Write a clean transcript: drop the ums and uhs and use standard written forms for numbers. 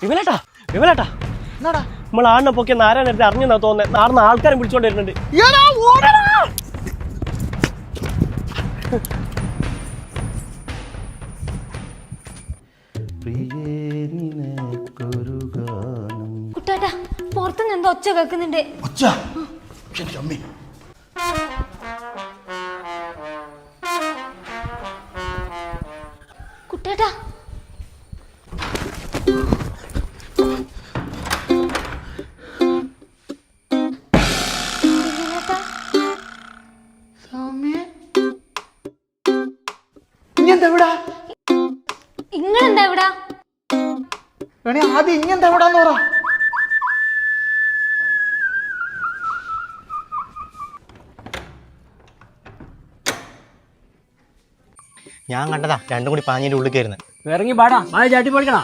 വിമലേട്ടാ വിമലേട്ടാ എന്നാടാ നമ്മൾ ആടിനെ പൊക്കിയ നാരായണടുത്ത് അറിഞ്ഞെന്നാ തോന്നുന്നത്. നാടിന്ന് ആൾക്കാരെ വിളിച്ചോണ്ട് വരുന്നുണ്ട്. കുട്ടാട്ടാ പുറത്തുനിന്ന് എന്തോ ഒച്ച കേൾക്കുന്നുണ്ട്. കുട്ടാട്ടാ ഇങ്ങളെന്താ ഇവിടെ? ആദ്യം ഇങ്ങെന്താ എവിടാന്ന് പറ. ഞാൻ കണ്ടതാ രണ്ടും കൂടി പാഞ്ഞിന്റെ ഉള്ളിൽ കയറുന്നത്. ഇറങ്ങി പാടാ ചാട്ടി പഠിക്കണ.